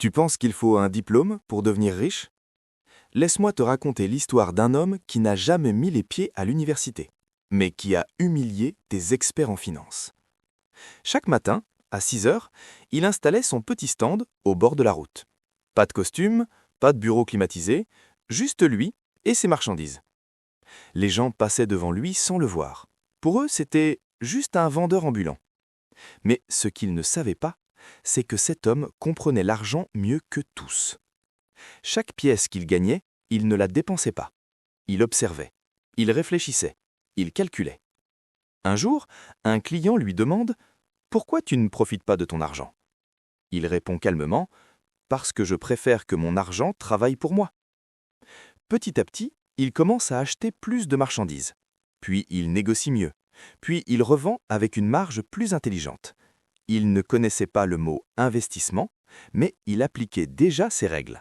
Tu penses qu'il faut un diplôme pour devenir riche? Laisse-moi te raconter l'histoire d'un homme qui n'a jamais mis les pieds à l'université, mais qui a humilié des experts en finance. Chaque matin, à 6 heures, il installait son petit stand au bord de la route. Pas de costume, pas de bureau climatisé, juste lui et ses marchandises. Les gens passaient devant lui sans le voir. Pour eux, c'était juste un vendeur ambulant. Mais ce qu'ils ne savaient pas, c'est que cet homme comprenait l'argent mieux que tous. Chaque pièce qu'il gagnait, il ne la dépensait pas. Il observait, il réfléchissait, il calculait. Un jour, un client lui demande « Pourquoi tu ne profites pas de ton argent ?» Il répond calmement « Parce que je préfère que mon argent travaille pour moi. » Petit à petit, il commence à acheter plus de marchandises. Puis il négocie mieux. Puis il revend avec une marge plus intelligente. Il ne connaissait pas le mot « investissement », mais il appliquait déjà ses règles.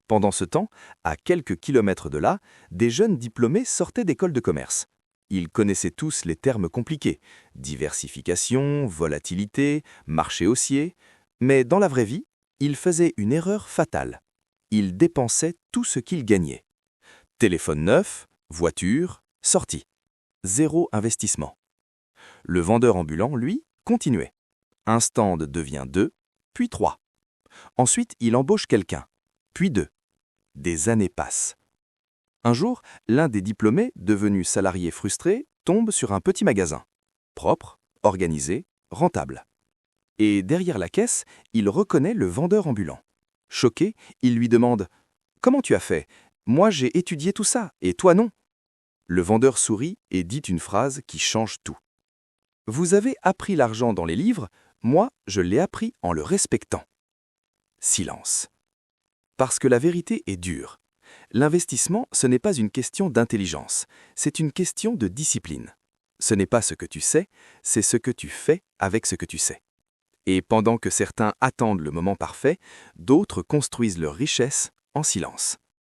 Pendant ce temps, à quelques kilomètres de là, des jeunes diplômés sortaient d'écoles de commerce. Ils connaissaient tous les termes compliqués, diversification, volatilité, marché haussier, mais dans la vraie vie, ils faisaient une erreur fatale. Ils dépensaient tout ce qu'ils gagnaient. Téléphone neuf, voiture, sortie. Zéro investissement. Le vendeur ambulant, lui, continuait. Un stand devient 2, puis 3. Ensuite, il embauche quelqu'un, puis 2. Des années passent. Un jour, l'un des diplômés, devenu salarié frustré, tombe sur un petit magasin. Propre, organisé, rentable. Et derrière la caisse, il reconnaît le vendeur ambulant. Choqué, il lui demande « Comment tu as fait? Moi j'ai étudié tout ça, et toi non ?» Le vendeur sourit et dit une phrase qui change tout. « Vous avez appris l'argent dans les livres, moi je l'ai appris en le respectant. » Silence. Parce que la vérité est dure. L'investissement, ce n'est pas une question d'intelligence, c'est une question de discipline. Ce n'est pas ce que tu sais, c'est ce que tu fais avec ce que tu sais. Et pendant que certains attendent le moment parfait, d'autres construisent leur richesse en silence.